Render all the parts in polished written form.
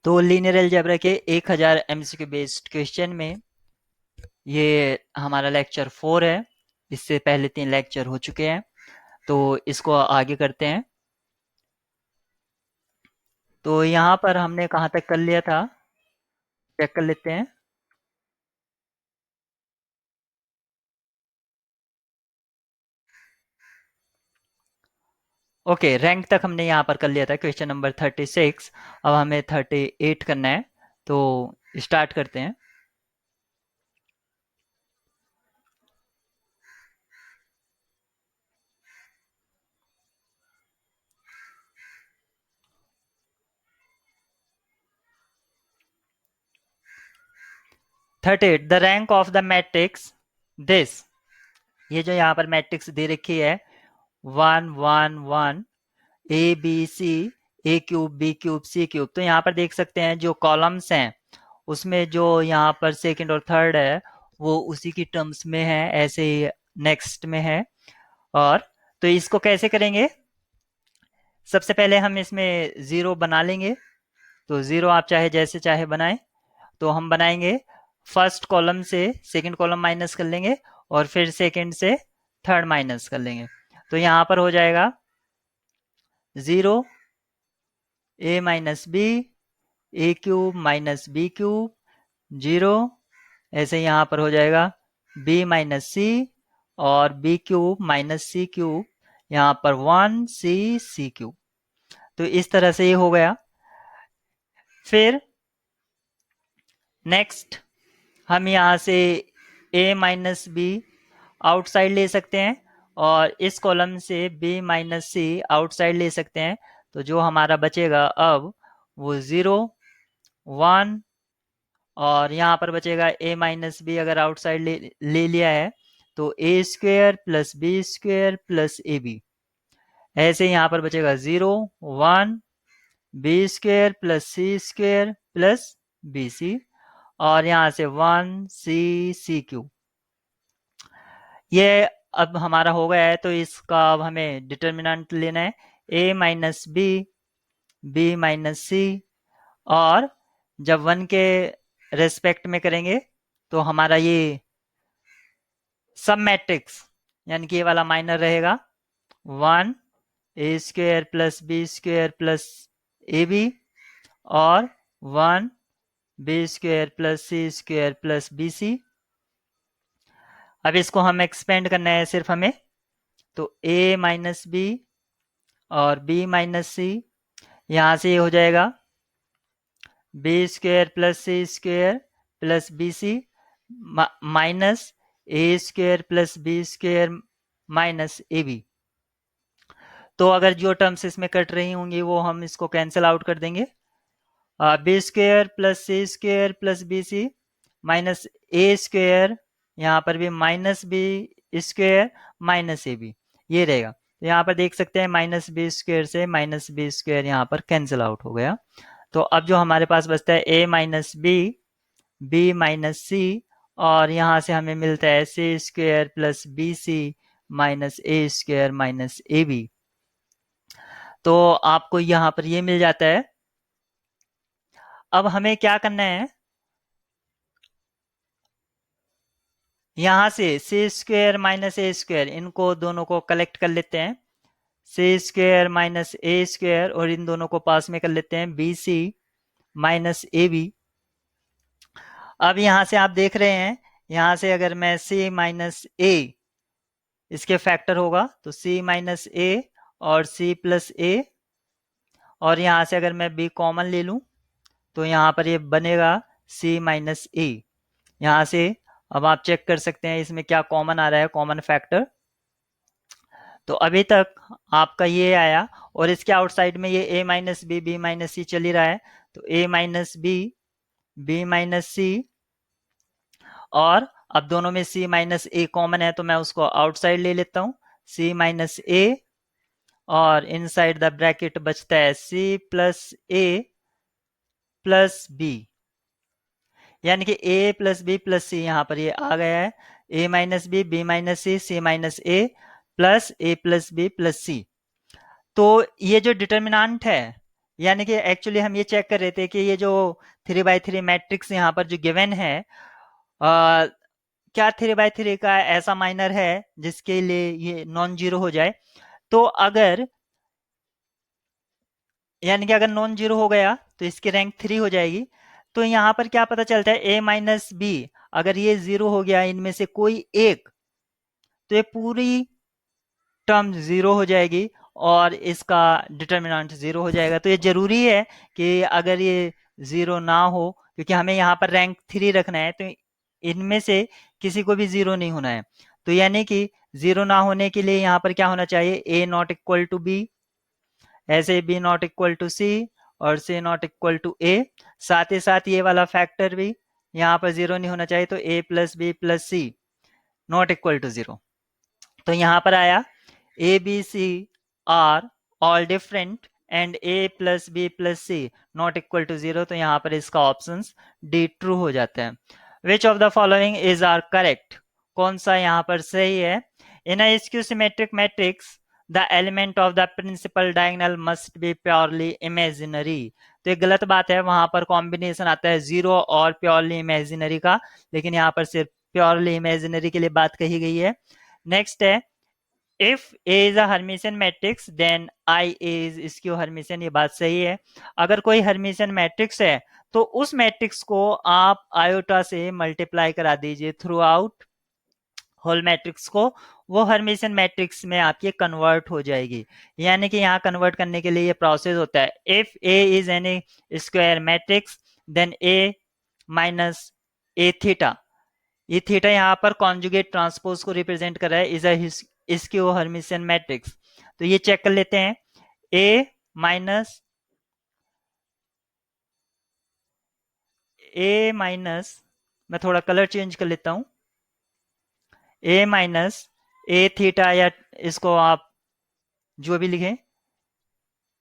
तो linear algebra के 1000 MCQ based question में ये हमारा लेक्चर 4 है। इससे पहले 3 लेक्चर हो चुके हैं, तो इसको आगे करते हैं। तो यहाँ पर हमने कहाँ तक कर लिया था, चेक कर लेते हैं। ओके, रैंक तक हमने यहाँ पर कर लिया था, क्वेश्चन नंबर 36। अब हमें 38 करना है, तो स्टार्ट करते हैं। Thirty eight, the rank of the matrix this. ये जो यहाँ पर मैट्रिक्स दे रखी है, 1 1 1, a b c, a cube b cube c cube. तो यहाँ पर देख सकते हैं जो कॉलम्स हैं उसमें जो यहाँ पर सेकंड और थर्ड है वो उसी की टर्म्स में है, ऐसे ही नेक्स्ट में है। और तो इसको कैसे करेंगे, सबसे पहले हम इसमें जीरो बना लेंगे। तो जीरो आप चाहे जैसे चाहे बनाएं। तो हम बनाएंगे फर्स्ट कॉलम से सेकंड कॉलम माइनस कर लेंगे और फिर सेकंड से थर्ड माइनस कर लेंगे। तो यहाँ पर हो जाएगा 0 ए माइनस बी, ए क्यूब माइनस बी क्यूब 0। ऐसे यहाँ पर हो जाएगा बी माइनस सी और बी क्यूब माइनस सी क्यूब, यहाँ पर 1 सी सी क्यूब। तो इस तरह से ये हो गया। फिर नेक्स्ट हम यहाँ से a माइनस बी आउटसाइड ले सकते हैं और इस कॉलम से b माइनस सी आउटसाइड ले सकते हैं। तो जो हमारा बचेगा अब वो 0 1, और यहाँ पर बचेगा a माइनस बी अगर आउटसाइड ले लिया है तो a square plus b square plus a b. ऐसे यहाँ पर बचेगा 0 1 b square plus c square plus b c, और यहाँ से 1 सी सी क्यूब। ये अब हमारा हो गया है, तो इसका अब हमें डिटर्मिनेंट लेना है a minus b, b minus c. और जब 1 के रेस्पेक्ट में करेंगे तो हमारा ये सब मैट्रिक्स यानी कि ये वाला माइनर रहेगा 1 a square plus b square plus a b और 1 b square plus c square plus b c. अब इसको हम एक्सपेंड करना है सिर्फ हमें, तो a माइनस बी और b माइनस सी, यहाँ से ये हो जाएगा b square plus c square plus b c minus a square plus b square minus a B. तो अगर जो टर्म्स इसमें कट रही होंगी वो हम इसको कैंसिल आउट कर देंगे। B square plus c square plus b c minus a square, यहाँ पर भी minus b square minus a b, ये रहेगा। तो यहाँ पर देख सकते हैं माइनस बी स्क्वेयर से माइनस बी स्क्वेयर यहाँ पर कैंसिल आउट हो गया। तो अब जो हमारे पास बचता है a minus b, b minus c, और यहाँ से हमें मिलता है c square plus b c minus a square minus a B. तो आपको यहाँ पर ये मिल जाता है। अब हमें क्या करना है, यहाँ से c square minus a square इनको दोनों को कलेक्ट कर लेते हैं, c square minus a square, और इन दोनों को पास में कर लेते हैं b c minus a b. अब यहाँ से आप देख रहे हैं, यहाँ से अगर मैं c माइनस ए इसके फैक्टर होगा तो c माइनस ए और c प्लस ए, और यहाँ से अगर मैं b कॉमन ले लूँ तो यहाँ पर ये बनेगा c माइनस ए। यहाँ से अब आप चेक कर सकते हैं इसमें क्या कॉमन आ रहा है, कॉमन फैक्टर। तो अभी तक आपका ये आया, और इसके आउटसाइड में ये a minus b, b minus c चल ही रहा है। तो a minus b, b minus c, और अब दोनों में c माइनस ए कॉमन है तो मैं उसको आउटसाइड ले लेता हूँ, c माइनस ए, और इनसाइड द ब्रैकेट बचता है c plus a plus b, यानी कि a plus b plus c यहाँ पर ये आ गया है, a minus b, b minus c, c minus a plus a plus b plus c. तो ये जो डिटर्मिनेंट है यानी कि एक्चुअली हम ये चेक कर रहे थे कि ये जो 3 by 3 मैट्रिक्स यहाँ पर जो गिवन है, क्या 3 by 3 का ऐसा माइनर है जिसके लिए ये नॉन जीरो हो जाए? तो अगर, यानी कि अगर नॉन जीरो हो गया तो इसकी रैंक 3 हो जाएगी। तो यहाँ पर क्या पता चलता है, a माइनस बी, अगर ये जीरो हो गया इनमें से कोई एक, तो ये पूरी टर्म जीरो हो जाएगी और इसका डिटर्मिनेंट जीरो हो जाएगा। तो ये जरूरी है कि अगर ये जीरो ना हो, क्योंकि हमें यहाँ पर रैंक 3 रखना है, तो इनमें से किसी को भी जीरो नहीं होना है। तो यानी कि जीरो ना होने के लिए यहाँ पर क्या होना चाहिए, a not equal to b, ऐसे b not equal to c और c not equal to a. साथ ही साथ ये वाला फैक्टर भी यहाँ पर जीरो नहीं होना चाहिए, तो a plus b plus c not equal to zero. तो यहाँ पर आया a b c are all different and a plus b plus c not equal to zero. तो यहाँ पर इसका ऑप्शन डी ट्रू हो जाता है। Which of the following is are correct, कौन सा यहाँ पर सही है? इन a skew symmetric matrix the element of the principal diagonal must be purely imaginary। तो ये गलत बात है, वहां पर कॉम्बिनेशन आता है जीरो और प्योरली इमेजिनरी का, लेकिन यहाँ पर सिर्फ प्योरली इमेजिनरी के लिए बात कही गई है। नेक्स्ट है, if A is a Hermitian matrix then I is skew Hermitian. ये बात सही है। अगर कोई हर्मिशियन मैट्रिक्स है तो उस मैट्रिक्स को आप आयोटा से मल्टीप्लाई करा दीजिए थ्रू आउट होल मैट्रिक्स को, वो हर्मिशियन मैट्रिक्स में आपकी कन्वर्ट हो जाएगी। यानी कि यहाँ कन्वर्ट करने के लिए ये प्रोसेस होता है, if A is any square matrix then A minus A theta, ये थीटा यहाँ पर कॉन्जुगेट ट्रांसपोज को रिप्रेजेंट कर रहा है, is a skew Hermitian matrix. तो ये चेक कर लेते हैं, ए माइनस मैं थोड़ा कलर चेंज कर लेता हूं, ए माइनस ए थीटा, या इसको आप जो भी लिखें,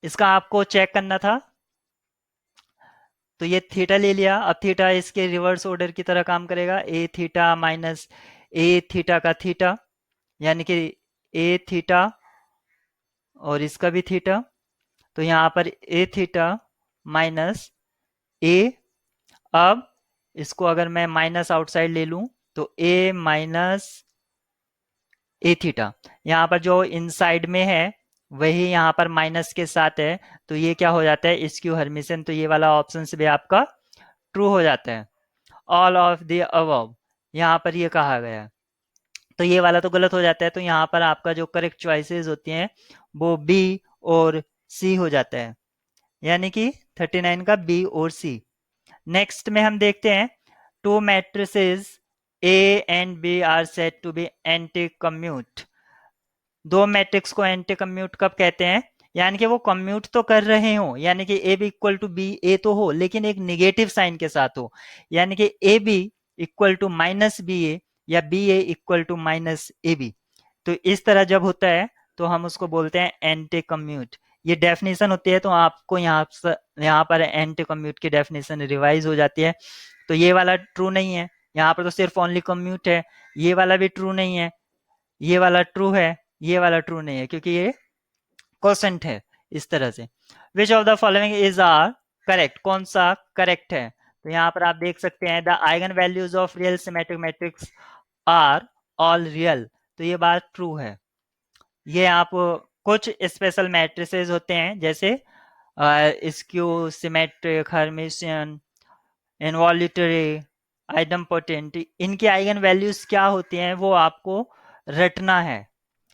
इसका आपको चेक करना था। तो ये थीटा ले लिया, अब थीटा इसके रिवर्स ऑर्डर की तरह काम करेगा, ए थीटा माइनस ए थीटा का थीटा, यानी कि ए थीटा और इसका भी थीटा। तो यहाँ पर ए थीटा माइनस ए, अब इसको अगर मैं माइनस आउटसाइड ले लूं तो ए माइनस ए थीटा, यहाँ पर जो इनसाइड में है वही यहाँ पर माइनस के साथ है, तो ये क्या हो जाता है, स्क्यू हर्मिशियन। तो ये वाला ऑप्शन भी आपका ट्रू हो जाता है। ऑल ऑफ द अबव यहाँ पर ये कहा गया है, तो ये वाला तो गलत हो जाता है। तो यहाँ पर आपका जो करेक्ट चॉइसेस होती हैं वो बी और सी हो जाता है, यानी कि 39 का बी और सी। नेक्स्ट में हम देखते हैं, two matrices A and B are said to be anti commute. दो मैट्रिक्स को एंटी कम्यूट कब कहते हैं? यानी कि वो कम्यूट तो कर रहे हो, यानी कि a B equal to B ए तो हो, लेकिन एक निगेटिव साइन के साथ हो, यानी कि a B equal to minus b a या b a equal to minus a B. तो इस तरह जब होता है तो हम उसको बोलते हैं एंटी कम्यूट। ये डेफिनेशन होती है, तो आपको यहाँ पर एंटी कम्यूट की डेफिनेशन रिवाइज हो जाती है। तो ये वाला ट्रू नहीं है, यहाँ पर तो सिर्फ ओनली कम्यूट है। ये वाला भी ट्रू नहीं है, ये वाला ट्रू है, ये वाला ट्रू नहीं है, क्योंकि ये क्वोशंट है इस तरह से। Which of the following is are correct, कौन सा करेक्ट है? तो यहाँ पर आप देख सकते हैं, the eigen values of real symmetric matrix are all real. तो ये बात ट्रू है। ये आप कुछ स्पेशल मैट्रिसेस होते हैं जैसे स्क्यू सिमेट्रिक, हर्मिशियन, इनवॉल्यूटरी, आइडम्पोटेंट, इनकी आइगन वैल्यूज क्या होती हैं वो आपको रटना है।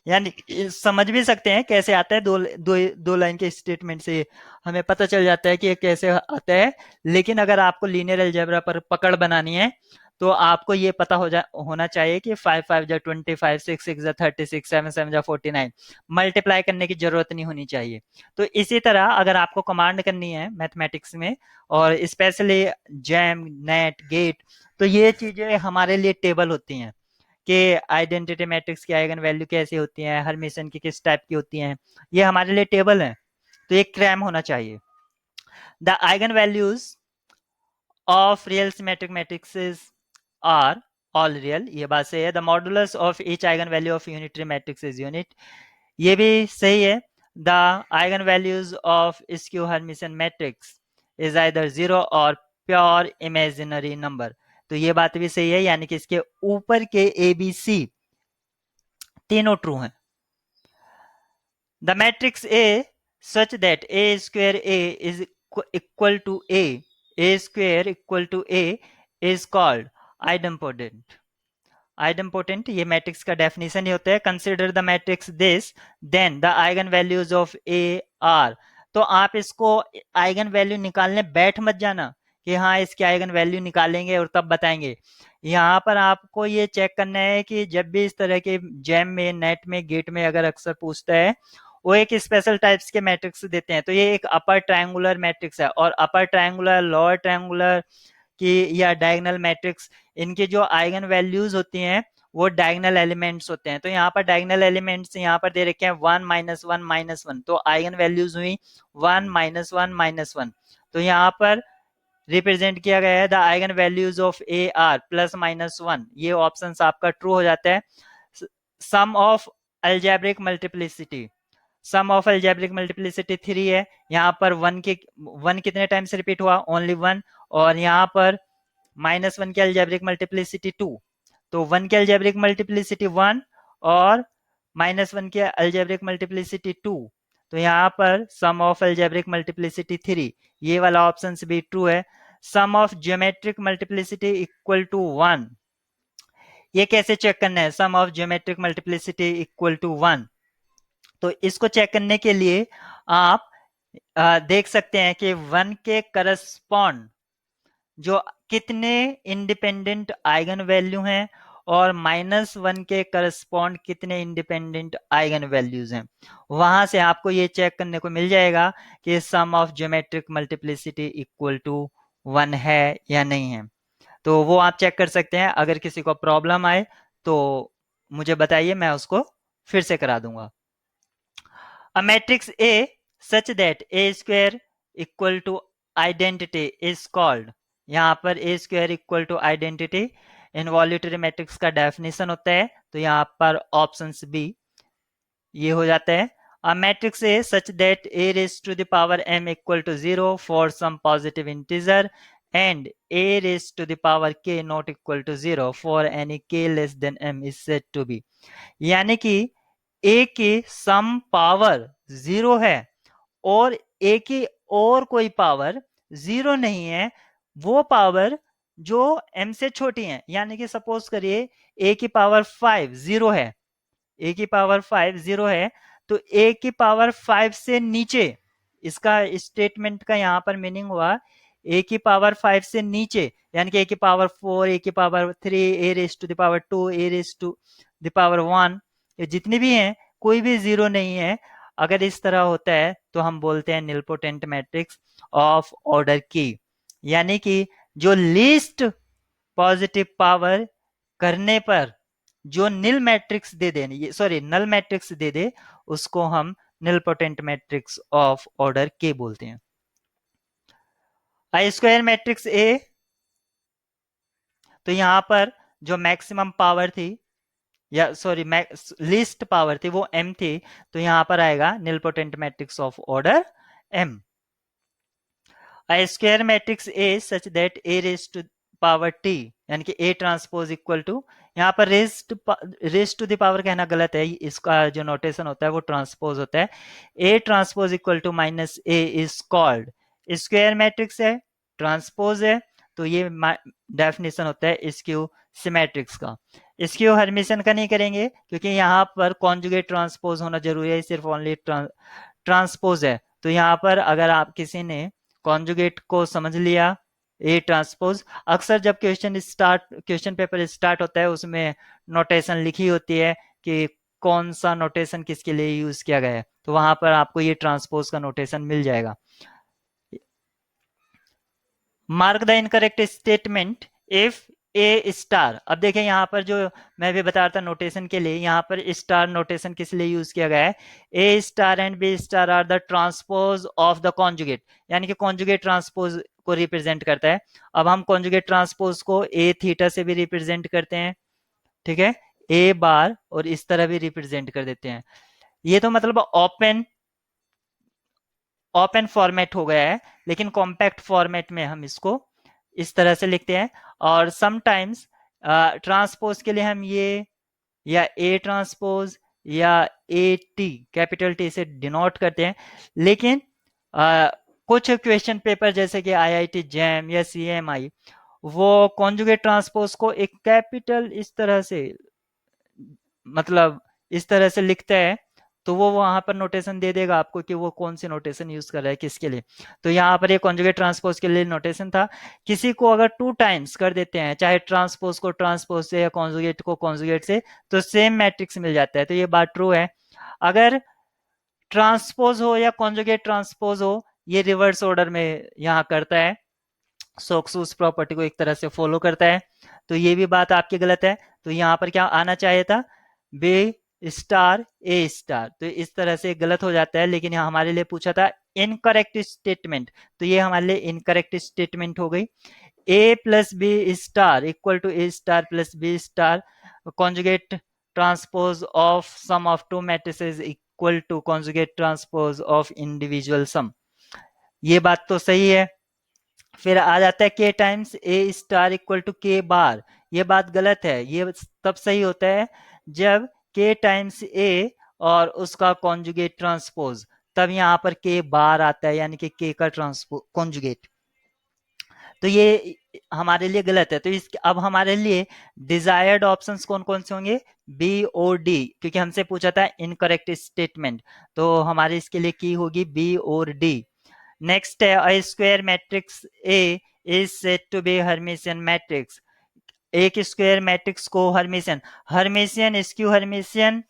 यानी समझ भी सकते हैं कैसे आता है, दो लाइन के स्टेटमेंट से हमें पता चल जाता है कि ये कैसे आता है। लेकिन अगर आपको लीनियर अलजेब्रा पर पकड़ बनानी है तो आपको ये पता होना चाहिए कि 5 5 जा 25, 6 6 जा 36, 7 7 जा 49, मल्टीप्लाई करने की जरूरत नहीं होनी चाहिए। तो इसी तरह अगर आपको कमांड करनी है मैथमेटिक्स में, और स्पेशली जैम, नेट, गेट, तो ये चीजें हमारे लिए टेबल होती हैं कि आइडेंटिटी मैट्रिक्स की आइगन वैल्यू कैसी होती है, हर्मिशन की किस टाइप की होती हैं, ये हमारे लिए टेबल है। तो ये क्रैम होना चाहिए। The eigen values of real symmetric matrices are all real, ये बात सही है। The modulus of each eigen value of unitary matrix is unit, ये भी सही है। the eigenvalues of skew Hermitian matrix is either 0 और प्योर इमेजिनरी नंबर। तो ये बात भी सही है, यानी कि इसके ऊपर के ए बी सी तीनों ट्रू हैं। The matrix A such that A square A is equal to A square equal to A is called idempotent. Idempotent ये मैट्रिक्स का डेफिनेशन ही होता है। Consider the matrix this then the eigen values of A are. तो आप इसको eigen value निकालने बैठ मत जाना कि हाँ इसके आइगन वैल्यू निकालेंगे और तब बताएंगे। यहाँ पर आपको ये चेक करना है कि जब भी इस तरह के जैम में, नेट में, गेट में अगर अक्सर पूछता है, वो एक स्पेशल टाइप्स के मैट्रिक्स देते हैं। तो ये एक अपर ट्रायंगुलर मैट्रिक्स है, और अपर ट्रायंगुलर, लोअर ट्रायंगुलर की या डायगोनल मैट्रिक्स, इनके जो आइगन वैल्यूज होती हैं वो डायगोनल एलिमेंट्स होते हैं। तो यहाँ पर डायगोनल एलिमेंट्स यहाँ पर दे रखे हैं 1 -1 -1, तो आइगन वैल्यूज हुई 1 -1 -1। तो यहाँ पर रिप्रेजेंट किया गया है the eigen values of A are +-1। ये ऑप्शन आपका ट्रू हो जाता है। Sum of algebraic multiplicity, sum of algebraic multiplicity 3 है। यहाँ पर 1 कितने टाइम्स रिपीट हुआ? ओनली 1। और यहाँ पर -1 की अलजेब्रिक मल्टीप्लिसिटी 2। तो 1 की अलजेब्रिक मल्टीप्लिसिटी 1 और -1 की अलजेब्रिक मल्टीप्लिसिटी 2। तो यहाँ पर सम ऑफ अलजेब्रिक मल्टीप्लिसिटी 3, ये वाला ऑप्शन भी ट्रू है। Sum of geometric multiplicity equal to 1, ये कैसे चेक करना है? Sum of geometric multiplicity equal to 1। तो इसको चेक करने के लिए आप देख सकते हैं कि 1 के करस्पॉन्ड जो कितने इंडिपेंडेंट आइगन वैल्यू हैं और -1 के करस्पॉन्ड कितने इंडिपेंडेंट आइगन वैल्यूज हैं। वहां से आपको ये चेक करने को मिल जाएगा कि sum of geometric multiplicity equal to 1 है या नहीं है। तो वो आप चेक कर सकते हैं। अगर किसी को प्रॉब्लम आए तो मुझे बताइए, मैं उसको फिर से करा दूंगा। A matrix A such that A square equal to identity is called, यहाँ पर A square equal to identity involutory matrix का डेफिनेशन होता है। तो यहाँ पर ऑप्शन बी ये हो जाता है। A matrix A such that A raised to the power m equal to 0 for some positive integer and A raised to the power k not equal to 0 for any k less than m is said to be। यानी कि ए की some power 0 है और ए की और कोई power 0 नहीं है, वो पावर जो m से छोटी है। यानी कि सपोज करिए ए की पावर 5 0 है, ए की पावर 5 0 है, तो ए की पावर 5 से नीचे, इसका स्टेटमेंट का यहाँ पर मीनिंग हुआ ए की पावर 5 से नीचे, यानी कि ए की पावर 4, ए की power 3, A raise to the power 2, A raise to the power 1, ये जितनी भी हैं कोई भी 0 नहीं है। अगर इस तरह होता है तो हम बोलते हैं निलपोटेंट मैट्रिक्स ऑफ ऑर्डर की। यानी कि जो लीस्ट पॉजिटिव पावर करने पर जो निल मैट्रिक्स दे दे, सॉरी नल मैट्रिक्स दे दे, उसको हम निलपोटेंट मैट्रिक्स ऑफ ऑर्डर के बोलते हैं। आई स्क्वायर मैट्रिक्स ए, तो यहां पर जो मैक्सिमम पावर थी या सॉरी लीस्ट पावर थी वो m थी, तो यहां पर आएगा nilpotent matrix of order m। I square matrix A such that A raise to power t, यानी कि ए ट्रांसपोज इक्वल टू, यहाँ पर रेज टू द पावर कहना गलत है, इसका जो नोटेशन होता है वो ट्रांसपोज होता है। A transpose equal to minus A is called square matrix है, ट्रांसपोज है, तो ये डेफिनेशन होता है स्क्यू सिमेट्रिक्स का। स्क्यू हर्मिशन का नहीं करेंगे क्योंकि यहाँ पर कॉन्जुगेट ट्रांसपोज होना जरूरी है, सिर्फ ओनली ट्रांसपोज है। तो यहाँ पर अगर आप किसी ने कॉन्जुगेट को समझ लिया, ए ट्रांसपोज, अक्सर जब क्वेश्चन पेपर स्टार्ट होता है उसमें नोटेशन लिखी होती है कि कौन सा नोटेशन किसके लिए यूज किया गया है, तो वहां पर आपको ये ट्रांसपोज का नोटेशन मिल जाएगा। Mark the incorrect statement if A star. अब देखिए यहाँ पर जो मैं भी बता रहा था नोटेशन के लिए, यहाँ पर स्टार नोटेशन किस लिए यूज किया गया है? A star and B star are the transpose of the conjugate, यानी कि कॉन्जुगेट ट्रांसपोज को रिप्रेजेंट करता है। अब हम कॉन्जुगेट ट्रांसपोज को ए थीटा से भी रिप्रेजेंट करते हैं, ठीक है, ए बार, और इस तरह भी रिप्रेजेंट कर देते हैं। ये तो मतलब ओपन ओपन फॉर्मेट हो गया है, लेकिन कॉम्पैक्ट फॉर्मेट में हम इसको इस तरह से लिखते हैं। और समटाइम्स ट्रांसपोज के लिए हम ये या ए ट्रांसपोज या ए टी, कैपिटल टी से डिनोट करते हैं। लेकिन आ, कुछ क्वेश्चन पेपर जैसे कि आईआईटी जैम या सीएमआई, वो कॉन्जुगेट ट्रांसपोज को एक कैपिटल इस तरह से, मतलब इस तरह से लिखता है, तो वो वहां पर नोटेशन दे देगा आपको कि वो कौन सी नोटेशन यूज कर रहा है किसके लिए। तो यहाँ पर ये कॉन्जुगेट ट्रांसपोज के लिए नोटेशन था। किसी को अगर 2 टाइम्स कर देते हैं, चाहे ट्रांसपोज को ट्रांसपोज से या कॉन्जुगेट को कॉन्जुगेट से, तो सेम मैट्रिक्स मिल जाता है। तो ये बात ट्रू है। अगर ट्रांसपोज हो या कॉन्जुगेट ट्रांसपोज हो, ये रिवर्स ऑर्डर में यहाँ करता है, सोक्स उस प्रॉपर्टी को एक तरह से फॉलो करता है। तो ये भी बात आपकी गलत है। तो यहाँ पर क्या आना चाहिए था, बी स्टार ए स्टार। तो इस तरह से गलत हो जाता है, लेकिन यहाँ हमारे लिए पूछा था इनकरेक्ट स्टेटमेंट, तो ये हमारे लिए इनकरेक्ट स्टेटमेंट हो गई। A plus B star equal to A star plus B star, conjugate transpose of sum of two matrices equal to conjugate transpose of individual sum. ये बात तो सही है। फिर आ जाता है K times A star equal to K bar. ये बात गलत है। ये तब सही होता है जब के टाइम्स ए और उसका कॉन्जुगेट ट्रांसपोज, तब यहाँ पर के बार आता है, यानी कि के का ट्रांसपोज कॉन्जुगेट। तो ये हमारे लिए गलत है। तो इस अब हमारे लिए डिजायर्ड ऑप्शंस कौन कौन से होंगे, बी और डी, क्योंकि हमसे पूछा था इनकरेक्ट स्टेटमेंट, तो हमारे इसके लिए की होगी बी और डी। नेक्स्ट है a square matrix A is said to be Hermitian matrix. एक स्क्वायर मैट्रिक्स को Hermitian, Hermitian skew Hermitian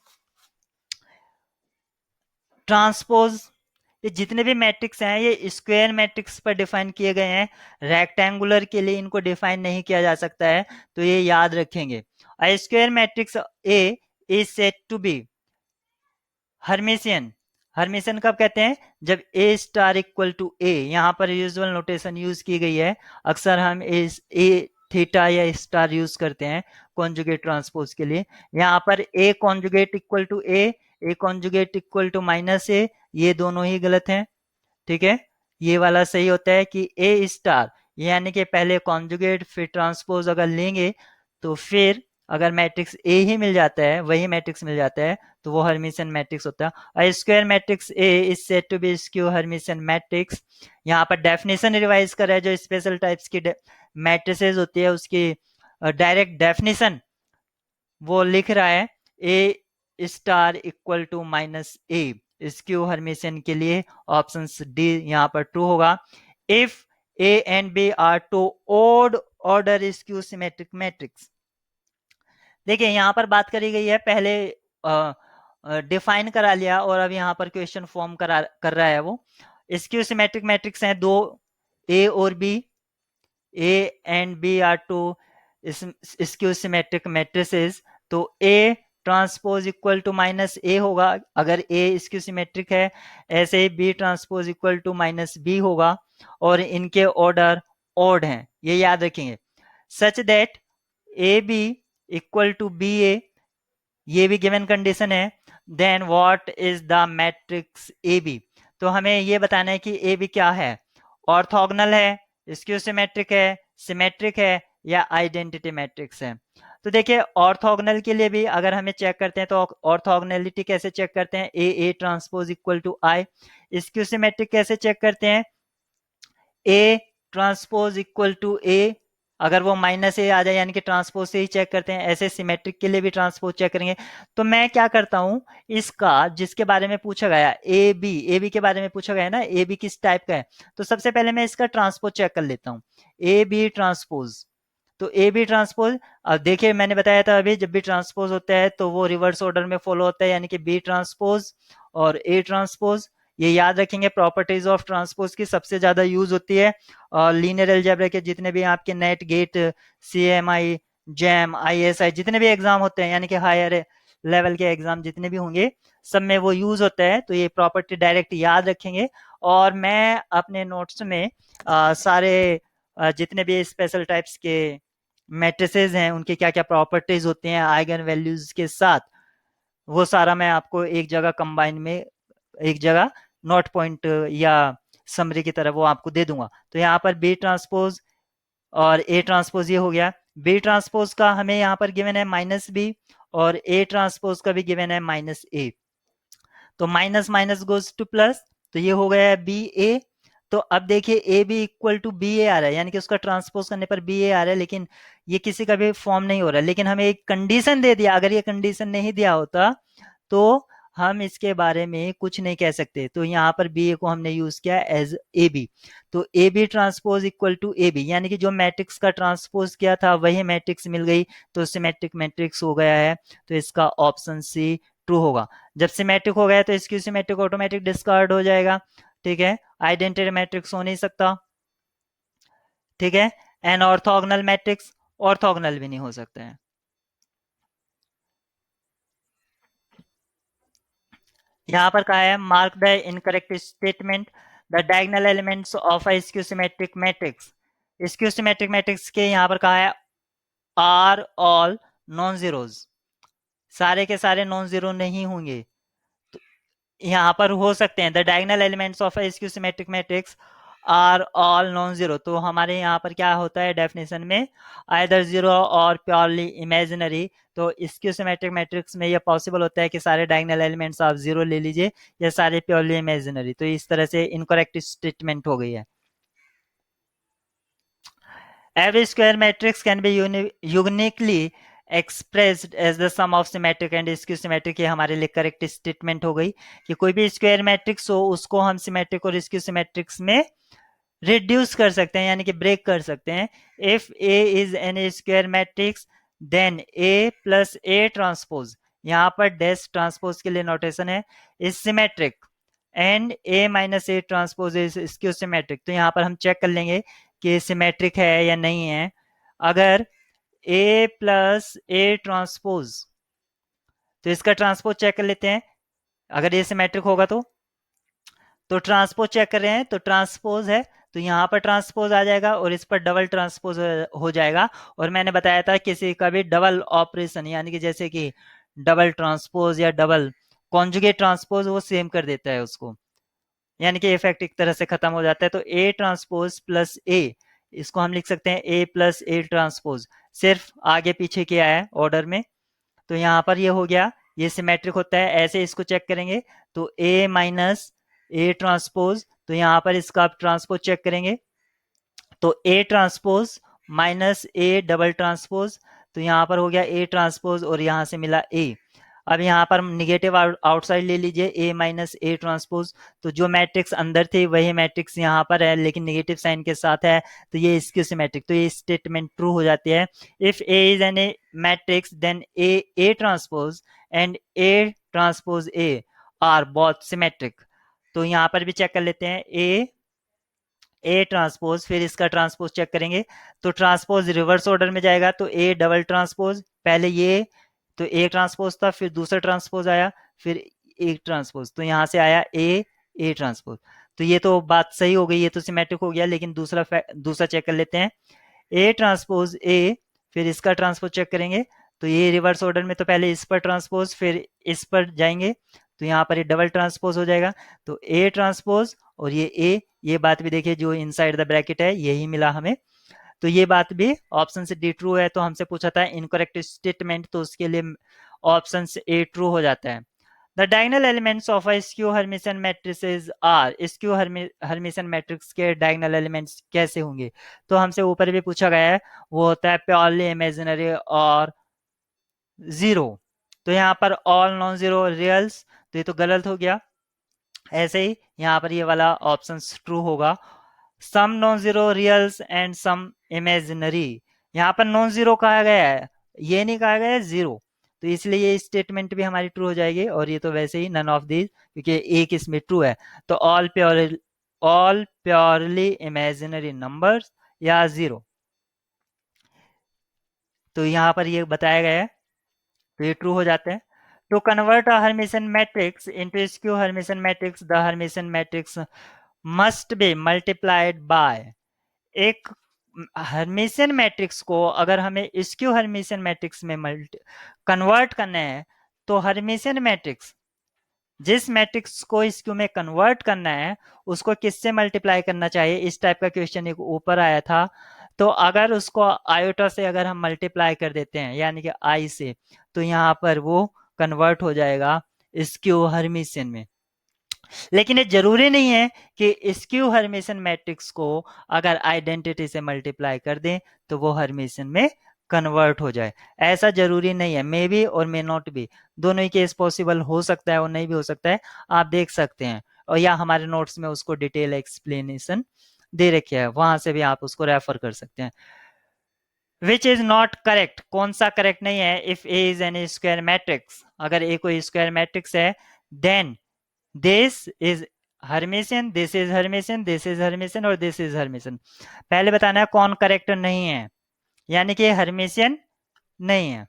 transpose, ये जितने भी मैट्रिक्स हैं ये स्क्वायर मैट्रिक्स पर डिफाइन किए गए हैं। रेक्टेंगुलर के लिए इनको डिफाइन नहीं किया जा सकता है, तो ये याद रखेंगे। A square matrix A is said to be Hermitian. Hermitian कब कहते हैं, जब A star equal to A, यहाँ पर यूजुअल नोटेशन यूज की गई है। अक्सर हम ए थीटा या स्टार यूज करते हैं कॉन्जुगेट ट्रांसपोज के लिए। यहाँ पर A conjugate equal to A conjugate equal to minus A, ये दोनों ही गलत हैं। ठीक है, ये वाला सही होता है कि ए स्टार, यानी कि पहले कॉन्जुगेट फिर ट्रांसपोज अगर लेंगे, तो फिर अगर मैट्रिक्स ए ही मिल जाता है, वही मैट्रिक्स मिल जाता है, तो वो हर्मिशियन मैट्रिक्स होता है। Square matrix A is said to be skew Hermitian matrix. यहाँ पर डेफिनेशन रिवाइज कर रहा है, जो स्पेशल टाइप्स की मैट्रिसेस होती है उसकी डायरेक्ट डेफिनेशन वो लिख रहा है, A star equal to minus A, skew Hermitian के लिए ऑप्शन डी यहाँ पर ट्रू होगा। If A and B are two odd order skew symmetric matrix. देखिए यहाँ पर बात करी गई है, पहले डिफाइन करा लिया और अब यहाँ पर क्वेश्चन फॉर्म कर रहा है वो। स्क्यू सिमेट्रिक मैट्रिक्स हैं दो, ए और B, A and B are two skew symmetric matrices. तो A transpose equal to minus A होगा अगर ए स्क्यू सिमेट्रिक है, ऐसे ही B transpose equal to minus B होगा, और इनके ऑर्डर ऑड हैं, ये याद रखेंगे। Such that A B equal to B A, ये भी गिवन कंडीशन है। Then what is the matrix A B, तो हमें ये बताना है कि ए बी क्या है, ऑर्थोगोनल है, स्क्यू सिमेट्रिक है, सिमेट्रिक है, या आइडेंटिटी मैट्रिक्स है। तो देखिए ऑर्थोगोनल के लिए भी अगर हमें चेक करते हैं, तो ऑर्थोगोनलिटी कैसे चेक करते हैं, A transpose equal to I. Skew symmetric कैसे चेक करते हैं, A transpose equal to A, अगर वो माइनस ए आ जाए यानी कि ट्रांसपोज से ही चेक करते हैं। ऐसे सिमेट्रिक के लिए भी ट्रांसपोज चेक करेंगे। तो मैं क्या करता हूं, इसका जिसके बारे में पूछा गया ए बी के बारे में पूछा गया है ना, ए बी किस टाइप का है, तो सबसे पहले मैं इसका ट्रांसपोज चेक कर लेता हूँ, ए बी ट्रांसपोज। तो ए बी ट्रांसपोज, अब देखिए मैंने बताया था अभी, जब भी ट्रांसपोज होता है तो वो रिवर्स ऑर्डर में फॉलो होता है, यानी कि बी ट्रांसपोज और ए ट्रांसपोज। ये याद रखेंगे, प्रॉपर्टीज ऑफ ट्रांसपोज की सबसे ज्यादा यूज होती है। और लीनियर अलजेब्रा के जितने भी आपके NET GATE CMI JAM ISI जितने भी एग्जाम होते हैं, यानी कि हायर लेवल के एग्जाम जितने भी होंगे, सब में वो यूज होता है। तो ये प्रॉपर्टी डायरेक्ट याद रखेंगे। और मैं अपने नोट्स में सारे जितने भी स्पेशल टाइप्स के मैट्रिसेस हैं उनके क्या क्या प्रॉपर्टीज होती हैं आइगन वैल्यूज के साथ, वो सारा मैं आपको एक जगह कंबाइन में एक जगह नोट पॉइंट या समरी की तरह वो आपको दे दूंगा। तो यहाँ पर बी ट्रांसपोज और ए ट्रांसपोज ये हो गया। बी ट्रांसपोज का हमें यहाँ पर गिवन है माइनस बी, और ए ट्रांसपोज का भी गिवन है माइनस ए। तो minus minus goes to plus, तो ये हो गया बी ए। तो अब देखिए A B equal to B A आ रहा है, यानी कि उसका ट्रांसपोज करने पर बी ए आ रहा है, लेकिन ये किसी का भी फॉर्म नहीं हो रहा है। लेकिन हमें एक कंडीशन दे दिया, अगर ये कंडीशन नहीं दिया होता तो हम इसके बारे में कुछ नहीं कह सकते। तो यहाँ पर बी ए को हमने यूज किया एज ए बी। तो A B transpose equal to A B, यानी कि जो मैट्रिक्स का ट्रांसपोज किया था वही मैट्रिक्स मिल गई, तो सिमेट्रिक मैट्रिक्स हो गया है। तो इसका ऑप्शन सी ट्रू होगा। जब सिमेट्रिक हो गया तो इसकी सिमेट्रिक ऑटोमेटिक डिस्कार्ड हो जाएगा। ठीक है, आइडेंटिटी मैट्रिक्स हो नहीं सकता। ठीक है, एन ऑर्थोगोनल मैट्रिक्स ऑर्थोगोनल भी नहीं हो सकते हैं। यहाँ पर कहा है mark the incorrect statement, the diagonal elements of a skew symmetric matrix. Skew symmetric matrix के यहाँ पर कहा है आर ऑल नॉन जीरोज, सारे के सारे नॉन जीरो नहीं होंगे। तो यहाँ पर हो सकते हैं the diagonal elements of a skew symmetric matrix are all non zero. तो हमारे यहाँ पर क्या होता है डेफिनेशन में, आइदर जीरो और प्योरली इमेजिनरी। तो स्क्यू सिमेट्रिक मैट्रिक्स में ये पॉसिबल होता है कि सारे डायगोनल एलिमेंट्स आप जीरो ले लीजिए या सारे प्योरली इमेजिनरी। तो इस तरह से इनकरेक्ट स्टेटमेंट हो गई है। Every square matrix can be uniquely expressed as the sum of symmetric and skew symmetric। ये हमारे लिए करेक्ट स्टेटमेंट हो गई कि कोई भी स्क्वायर मैट्रिक्स हो उसको हम सिमेट्रिक और स्क्यू सिमेट्रिक्स में रिड्यूस कर सकते हैं, यानी कि ब्रेक कर सकते हैं। If A is an square matrix then A plus A transpose, यहाँ पर डैश ट्रांसपोज के लिए नोटेशन है, is symmetric and A minus A transpose is skew symmetric. तो यहाँ पर हम चेक कर लेंगे कि सिमेट्रिक है या नहीं है। अगर ए प्लस ए ट्रांसपोज, तो इसका ट्रांसपोज चेक कर लेते हैं। अगर ये सिमेट्रिक होगा तो ट्रांसपोज चेक कर रहे हैं, तो ट्रांसपोज है तो यहाँ पर ट्रांसपोज आ जाएगा और इस पर डबल ट्रांसपोज हो जाएगा। और मैंने बताया था किसी का भी डबल ऑपरेशन, यानी कि जैसे कि डबल ट्रांसपोज या डबल कॉन्जुगेट ट्रांसपोज, वो सेम कर देता है उसको, यानी कि इफेक्ट एक तरह से खत्म हो जाता है। तो ए ट्रांसपोज प्लस ए, इसको हम लिख सकते हैं ए प्लस ए ट्रांसपोज, सिर्फ आगे पीछे किया है ऑर्डर में। तो यहाँ पर ये हो गया, ये सिमेट्रिक होता है। ऐसे इसको चेक करेंगे तो ए माइनस ए ट्रांसपोज, तो यहाँ पर इसका आप ट्रांसपोज चेक करेंगे तो A transpose minus A double transpose, तो यहाँ पर हो गया ए ट्रांसपोज और यहाँ से मिला ए। अब यहाँ पर निगेटिव आउटसाइड ले लीजिए, ए माइनस ए ट्रांसपोज, तो जो मैट्रिक्स अंदर थे वही मैट्रिक्स यहाँ पर है लेकिन निगेटिव साइन के साथ है, तो ये स्क्यू सिमेट्रिक। तो ये स्टेटमेंट ट्रू हो जाती है। If A is an A matrix then A transpose and A transpose A are both symmetric. तो यहाँ पर भी चेक कर लेते हैं, ए ट्रांसपोज, फिर इसका ट्रांसपोज चेक करेंगे तो ट्रांसपोज रिवर्स ऑर्डर में जाएगा। तो ए डबल ट्रांसपोज, पहले ये तो ए ट्रांसपोज था, फिर दूसरा ट्रांसपोज आया, फिर एक ट्रांसपोज, तो यहाँ से आया ए ट्रांसपोज। तो ये तो बात सही हो गई, ये तो सिमेट्रिक हो गया। लेकिन दूसरा चेक कर लेते हैं, ए ट्रांसपोज ए, फिर इसका ट्रांसपोज चेक करेंगे तो ये रिवर्स ऑर्डर में, तो पहले इस पर ट्रांसपोज फिर इस पर जाएंगे, तो यहाँ पर ये डबल ट्रांसपोज हो जाएगा। तो ए ट्रांसपोज और ये ए, ये बात भी देखिए जो इनसाइड द ब्रैकेट है यही मिला हमें। तो ये बात भी ऑप्शन से डी ट्रू है। तो हमसे पूछा था इनकरेक्ट स्टेटमेंट, तो उसके लिए ऑप्शन से ए ट्रू हो जाता है। The diagonal elements of a skew Hermitian matrices are, skew Hermitian matrix के डायगोनल एलिमेंट्स कैसे होंगे, तो हमसे ऊपर भी पूछा गया है, वो होता है प्योरली इमेजिनरी और जीरो। तो यहाँ पर ऑल नॉन जीरो रियल्स, तो ये तो गलत हो गया। ऐसे ही यहाँ पर ये वाला ऑप्शन ट्रू होगा, some non zero reals and some imaginary. यहाँ पर नॉन जीरो कहा गया है, ये नहीं कहा गया है जीरो, तो इसलिए ये स्टेटमेंट भी हमारी ट्रू हो जाएगी। और ये तो वैसे ही नन ऑफ दीज, क्योंकि एक इसमें ट्रू है। तो ऑल प्योरली इमेजिनरी नंबर्स या जीरो, तो यहाँ पर ये बताया गया है, तो ये ट्रू हो जाते हैं। To convert a Hermitian matrix into skew Hermitian matrix, the Hermitian matrix must be multiplied by, एक हर्मिशन मैट्रिक्स को अगर हमें स्क्यू हर्मिशन मैट्रिक्स में कन्वर्ट करना है तो हर्मिशन मैट्रिक्स जिस मैट्रिक्स को स्क्यू में कन्वर्ट करना है उसको किससे मल्टीप्लाई करना चाहिए, इस टाइप का क्वेश्चन एक ऊपर आया था। तो अगर उसको आयोटा से अगर हम मल्टीप्लाई कर देते हैं यानी कि आई से, तो यहाँ पर वो कन्वर्ट हो जाएगा स्क्यू हर्मिशियन में। लेकिन ये जरूरी नहीं है कि स्क्यू हर्मिशियन मैट्रिक्स को अगर आइडेंटिटी से मल्टीप्लाई कर दें तो वो हर्मिशियन में कन्वर्ट हो जाए, ऐसा जरूरी नहीं है। मे बी और मे नॉट बी, दोनों ही केस पॉसिबल हो सकता है और नहीं भी हो सकता है, आप देख सकते हैं। और या हमारे नोट्स में उसको डिटेल एक्सप्लेनेशन दे रखे है, वहां से भी आप उसको रेफर कर सकते हैं। विच इज नॉट करेक्ट, कौन सा करेक्ट नहीं है? If A is an square matrix, अगर ए कोई स्क्वायर मैट्रिक्स है, then this is Hermitian, this is Hermitian, this is Hermitian और दिस इज हर्मिशियन। पहले बताना है कौन करेक्ट नहीं है, यानी कि हर्मिशियन नहीं है।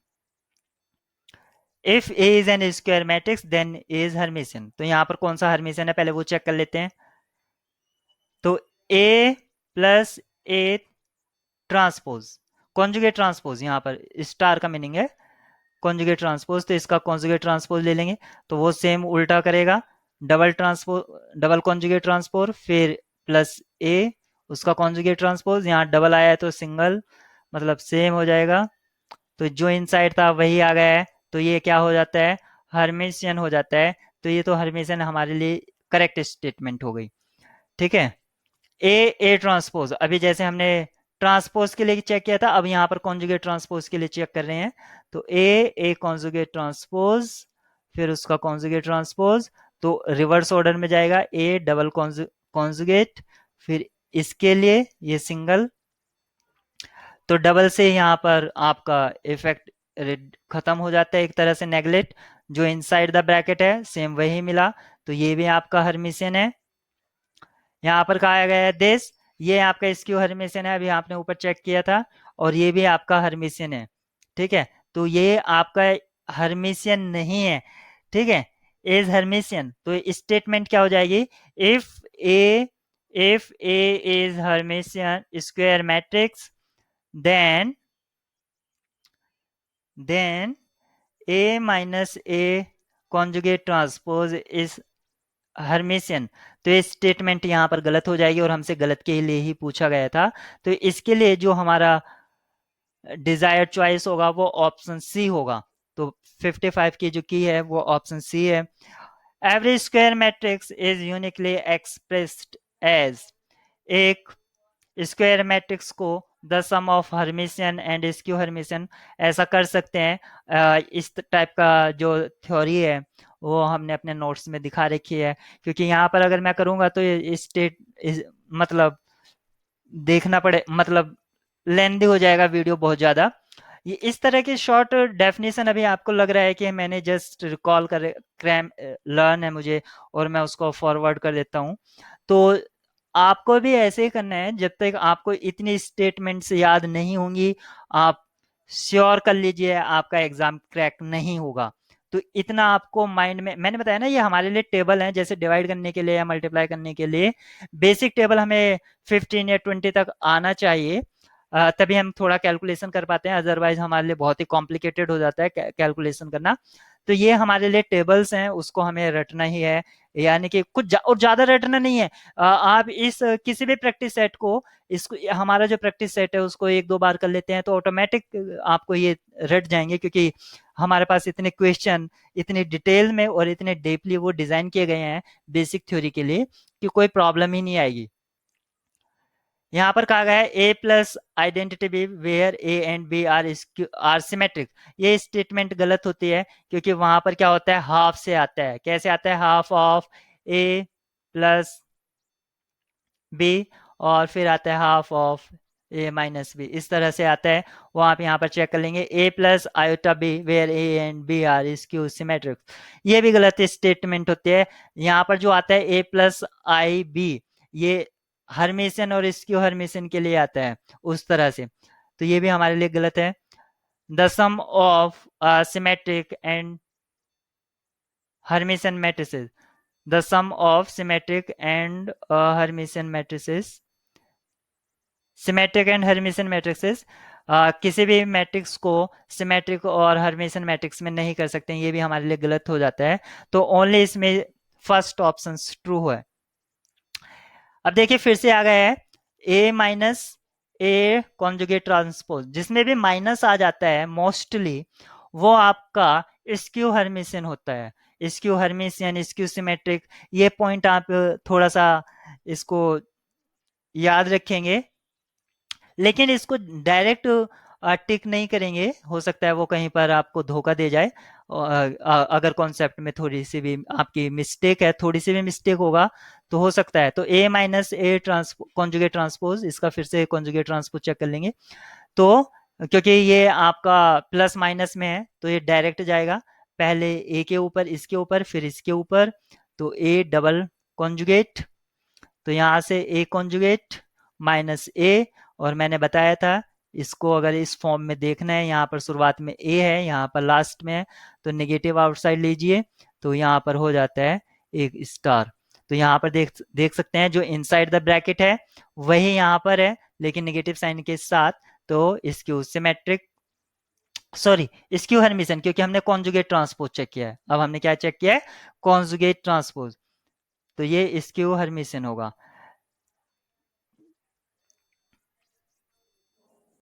If A is an square matrix then is Hermitian, तो यहां पर कौन सा हर्मिशियन है पहले वो चेक कर लेते हैं। तो A plus A transpose, conjugate transpose, यहां पर स्टार का मीनिंग है कॉन्जुगेट ट्रांसपोज, तो इसका कॉन्जुगेट ट्रांसपोज ले लेंगे तो वो सेम उल्टा करेगा, double transpose, double conjugate transpose, फिर प्लस ए उसका कॉन्जुगेट ट्रांसपोज, यहाँ डबल आया है तो सिंगल, मतलब सेम हो जाएगा। तो जो इनसाइड था वही आ गया है, तो ये क्या हो जाता है, हर्मिशियन हो जाता है। तो ये तो हर्मिशियन हमारे लिए करेक्ट स्टेटमेंट हो गई। ठीक है, ए ए ट्रांसपोज, अभी जैसे हमने ट्रांसपोज के लिए चेक किया था, अब यहाँ पर कॉन्जुगेट ट्रांसपोज के लिए चेक कर रहे हैं। तो ए कॉन्जुगेट ट्रांसपोज, फिर उसका कॉन्जुगेट ट्रांसपोज, तो रिवर्स ऑर्डर में जाएगा, ए डबल कॉन्जुगेट, फिर इसके लिए ये सिंगल, तो डबल से यहाँ पर आपका इफेक्ट खत्म हो जाता है एक तरह से, नेगलेक्ट, जो इनसाइड द ब्रैकेट है सेम वही मिला, तो ये भी आपका हर्मिशियन है। यहाँ पर कहा गया है दिस, ये आपका स्क्यू हर्मिशियन है, अभी आपने ऊपर चेक किया था, और ये भी आपका हर्मिशियन है। ठीक है, तो ये आपका हर्मिशियन नहीं है। ठीक है, इज हर्मिशियन, तो स्टेटमेंट क्या हो जाएगी, if A if A is Hermitian square matrix then then A minus A conjugate transpose is Hermitian. तो ये स्टेटमेंट यहाँ पर गलत हो जाएगी और हमसे गलत के लिए ही पूछा गया था। तो इसके लिए जो हमारा डिजायर्ड चॉइस होगा वो ऑप्शन सी होगा। तो 55 की जो की है वो ऑप्शन सी है। Every square matrix is uniquely expressed as, एक स्क्वायर मैट्रिक्स को the sum of Hermitian and skew Hermitian ऐसा कर सकते हैं। इस टाइप का जो थ्योरी है वो हमने अपने नोट्स में दिखा रखी है, क्योंकि यहाँ पर अगर मैं करूँगा तो ये स्टेट मतलब देखना पड़े, मतलब लेंदी हो जाएगा वीडियो बहुत ज़्यादा। ये इस तरह की शॉर्ट डेफिनेशन अभी आपको लग रहा है कि मैंने जस्ट रिकॉल कर क्रैम लर्न है मुझे और मैं उसको फॉरवर्ड कर देता हूँ। तो आपको भी ऐसे ही करना है, जब तक आपको इतनी स्टेटमेंट्स याद नहीं होंगी आप श्योर कर लीजिए आपका एग्जाम क्रैक नहीं होगा। तो इतना आपको माइंड में, मैंने बताया ना ये हमारे लिए टेबल है, जैसे डिवाइड करने के लिए या मल्टीप्लाई करने के लिए बेसिक टेबल हमें 15 या 20 तक आना चाहिए, तभी हम थोड़ा कैलकुलेशन कर पाते हैं, अदरवाइज हमारे लिए बहुत ही कॉम्प्लिकेटेड हो जाता है कैलकुलेशन करना। तो ये हमारे लिए टेबल्स हैं, उसको हमें रटना ही है, यानी कि और ज्यादा रटना नहीं है। आप इस किसी भी प्रैक्टिस सेट को, इसको हमारा जो प्रैक्टिस सेट है उसको एक दो बार कर लेते हैं तो ऑटोमेटिक आपको ये रट जाएंगे, क्योंकि हमारे पास इतने क्वेश्चन इतने डिटेल में और इतने डीपली वो डिजाइन किए गए हैं बेसिक थ्योरी के लिए कि कोई प्रॉब्लम ही नहीं आएगी। यहाँ पर कहा गया है A plus identity B where A and B are symmetric, ये स्टेटमेंट गलत होती है, क्योंकि वहां पर क्या होता है, हाफ से आता है। कैसे आता है, half of A plus B और फिर आता है half of A minus B, इस तरह से आता है। वो आप यहाँ पर चेक कर लेंगे, A plus iota B where A and B are skew symmetric, ये भी गलत स्टेटमेंट होती है। यहाँ पर जो आता है ए प्लस आई बी, ये हर्मिशियन और स्क्यू हर्मिशियन के लिए आता है उस तरह से, तो ये भी हमारे लिए गलत है। The sum of symmetric and Hermitian matrices, the sum of symmetric and Hermitian matrices symmetric and Hermitian matrices, किसी भी मैट्रिक्स को सिमेट्रिक और हर्मिशन मैट्रिक्स में नहीं कर सकते हैं, ये भी हमारे लिए गलत हो जाता है। तो ओनली इसमें फर्स्ट ऑप्शन ट्रू है। अब देखिए फिर से आ गया है ए माइनस ए कॉन्जुगेट ट्रांसपोज, जिसमें भी माइनस आ जाता है मोस्टली वो आपका स्क्यू हर्मिशन होता है। स्क्यू हर्मिशन, स्क्यू सिमेट्रिक, ये पॉइंट आप थोड़ा सा इसको याद रखेंगे, लेकिन इसको डायरेक्ट टिक नहीं करेंगे, हो सकता है वो कहीं पर आपको धोखा दे जाए। अगर कॉन्सेप्ट में थोड़ी सी भी आपकी मिस्टेक है, थोड़ी सी भी मिस्टेक होगा तो हो सकता है। तो ए माइनस ए कॉन्जुगेट ट्रांसपोज, इसका फिर से कॉन्जुगेट ट्रांसपोज चेक कर लेंगे। तो क्योंकि ये आपका प्लस माइनस में है तो ये डायरेक्ट जाएगा, पहले ए के ऊपर, इसके ऊपर, फिर इसके ऊपर, तो ए डबल कॉन्जुगेट, तो यहाँ से ए कॉन्जुगेट माइनस ए, और मैंने बताया था इसको अगर इस फॉर्म में देखना है, यहाँ पर शुरुआत में ए है, यहाँ पर लास्ट में है, तो नेगेटिव आउटसाइड लीजिए, तो यहाँ पर हो जाता है एक स्टार। तो यहाँ पर देख देख सकते हैं जो इनसाइड द ब्रैकेट है वही यहाँ पर है, लेकिन नेगेटिव साइन के साथ। तो इसक्यू सिमेट्रिक, सॉरी स्क्यू हर्मिशन, क्योंकि हमने कॉन्जुगेट ट्रांसपोज चेक किया है। अब हमने क्या चेक किया है? कॉन्जुगेट ट्रांसपोज, तो ये स्क्यू हर्मिशन होगा।